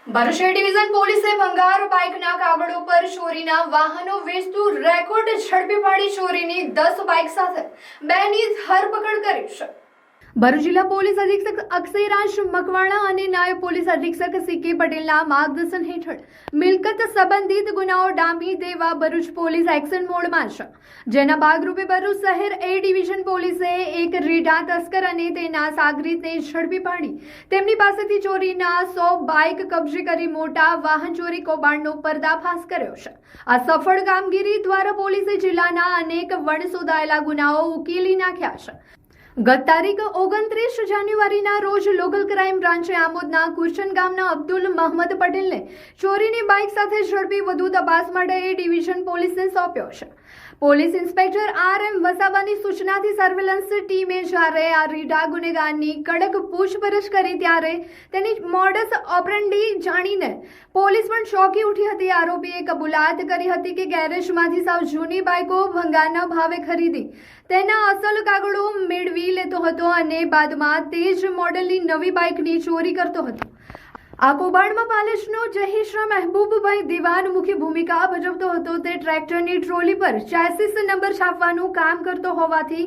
Bharuch division પોલીસે ભંગાર બાઇકના કાગળો પર ચોરીના વાહનો વેચતું રેકોર્ડ ઝડપી પાડી ચોરીની 10 બાઇક સાથે 2ની ધરપકડ કરી છે। ભરૂચ જિલ્લા પોલીસ અધિક્ષક અક્ષયરાજ મકવાણા અને નાયબ પોલીસ અધિક્ષક સીકે પટેલના માર્ગદર્શન હેઠળ મિલકત સંબંધિત ગુનાઓ ડામી દેવા ભરૂચ પોલીસ એક્શન મોડમાં છે, જેના ભાગરૂપે ભરૂચ શહેર એ ડિવિઝન પોલીસે એક રીઢા તસ્કર અને તેના સાગરીતને ઝડપી પાડી તેમની પાસેથી ચોરીના 100 બાઇક કબજે કરી મોટા વાહન ચોરી કૌભાંડનો પર્દાફાશ કર્યો છે। આ સફળ કામગીરી દ્વારા પોલીસે જિલ્લાના અનેક વણસોદાયેલા ગુનાઓ ઉકેલી નાખ્યા છે। ગત તારીખ 29 જાન્યુઆરીના રોજ લોકલ ક્રાઇમ બ્રાન્ચે આમોદના કુરચન ગામના અબ્દુલ મહમદ પટેલને ચોરીની બાઇક સાથે ઝડપી વધુ તપાસ માટે એ ડિવિઝન પોલીસને સોંપ્યો છે। પોલીસ ઇન્સ્પેક્ટર RM વસાવાની સૂચનાથી સર્વેલન્સ ટીમે જ્યારે આ રીઢા ગુનેગારની કડક પૂછપરછ કરી ત્યારે તેની મોડસ ઓપરેન્ડી જાણીને પોલીસ પણ ચોંકી ઉઠી હતી। આરોપીએ કબૂલાત કરી હતી કે ગેરેજમાંથી સાવ જૂની બાઇકો ભંગારના ભાવે ખરીદી તેના અસલ કાગળો મેળવી લેતો હતો અને બાદમાં તે જ મોડલની નવી બાઇકની ચોરી કરતો હતો। આ કૌભાંડમાં પાલેજનો જહીશા મહેબૂબભાઈ દિવાન મુખ્ય ભૂમિકા ભજવતો હતો। તે ટ્રેક્ટરની ટ્રોલી પર ચેસિસ નંબર છાપવાનું કામ કરતો હોવાથી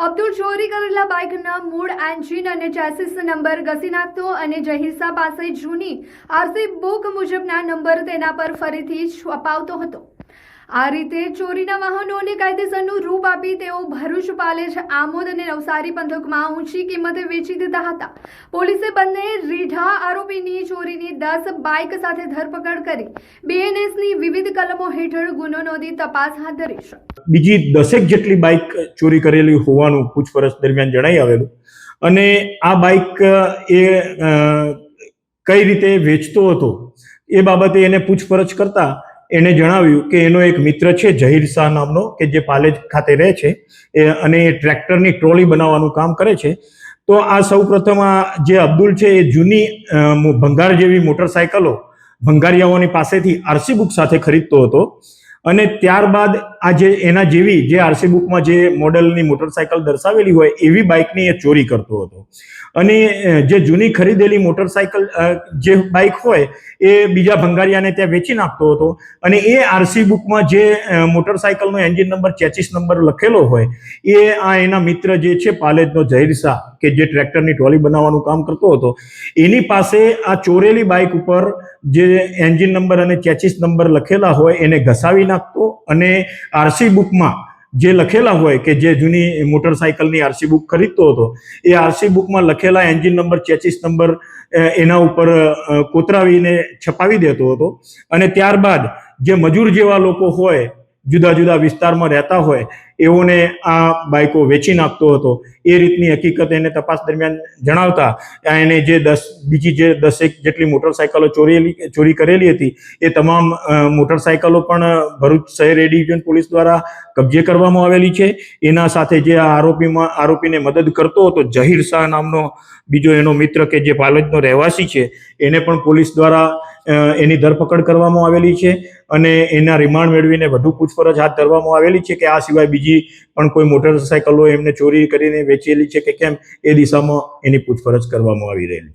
અબ્દુલ ચોરી કરેલા બાઇકના મૂળ એન્જિન અને ચેસિસ નંબર ઘસી નાખતો અને જહીશા પાસે જૂની આરસી બુક મુજબના નંબર તેના પર ફરીથી છપાવતો હતો। આ રીતે ચોરીના વાહનોને કાયદેસરનું રૂપ આપી તેઓ ભરૂચ, પાલેજ, આમોદ અને નવસારી પંથકમાં ઊંચી કિંમતે વેચી દેતા હતા। પોલીસે બંને રીઢા આરોપીની ચોરીની 10 બાઇક સાથે ધરપકડ કરી BNSની વિવિધ કલમો હેઠળ ગુનો નોંધી તપાસ હાથ ધરી છે। બીજી 10 જેટલી બાઇક ચોરી કરેલી હોવાનું પૂછપરછ દરમિયાન જણાઈ આવેલું અને આ બાઇક એ કઈ રીતે વેચતો હતો એ બાબતે એને પૂછપરછ કરતા એને જણાવ્યું કે એનો એક મિત્ર છે જહીર શાહ નામનો કે જે પાલેજ ખાતે રહે છે અને એ ટ્રેક્ટરની ટ્રોલી બનાવવાનું કામ કરે છે। તો આ સૌપ્રથમ આ જે અબ્દુલ છે એ જૂની ભંગાર જેવી મોટરસાયકલો ભંગારિયાઓની પાસેથી આરસી બુક સાથે ખરીદતો હતો અને ત્યારબાદ આ જે એના જેવી જે આરસી બુકમાં જે મોડલની મોટરસાયકલ દર્શાવેલી હોય એવી બાઇકની એ ચોરી કરતો હતો અને જે જૂની ખરીદેલી મોટરસાયકલ જે બાઇક હોય એ બીજા ભંગારિયાને ત્યાં વેચી નાખતો હતો અને એ આરસી બુકમાં જે મોટરસાયકલનો એન્જિન નંબર, ચેચિસ નંબર લખેલો હોય એ આ એના મિત્ર જે છે પાલેજનો જહીર શાહ કે જે ટ્રેક્ટરની ટ્રોલી બનાવવાનું કામ કરતો હતો એની પાસે આ ચોરેલી બાઇક ઉપર જે એન્જિન નંબર અને ચેચિસ નંબર લખેલા હોય એને ઘસાવી નાખતો અને આરસી બુકમાં જે લખેલા હોય કે જે જૂની મોટરસાયકલની આરસી બુક ખરીદતો હતો એ આરસી બુકમાં લખેલા એન્જિન નંબર, ચેચિસ નંબર એના ઉપર કોતરાવીને છપાવી દેતો હતો અને ત્યારબાદ જે મજૂર જેવા લોકો હોય જુદા જુદા વિસ્તારમાં રહેતા હોય એઓને આ બાઇકો વેચી નાખતો હતો। એ રીતની હકીકત એને તપાસ દરમિયાન જણાવતા એને જે બીજી જે 10 જેટલી મોટરસાયકલો ચોરી કરેલી હતી એ તમામ મોટરસાયકલો પણ ભરૂચ શહેર એ ડિવિઝન પોલીસ દ્વારા કબજે કરવામાં આવેલી છે। એના સાથે જે આ આરોપીને મદદ કરતો હતો જહીર શાહ નામનો બીજો એનો મિત્ર કે જે પાલેજનો રહેવાસી છે એને પણ પોલીસ દ્વારા એની ધરપકડ કરવામાં આવેલી છે અને એના રિમાન્ડ મેળવીને વધુ પૂછપરછ હાથ ધરવામાં આવેલી છે કે આ સિવાય બીજી પણ કોઈ મોટરસાયકલો એમને ચોરી કરીને વેચેલી છે કે કેમ એ દિશામાં એની પૂછપરછ કરવામાં આવી રહેલી છે।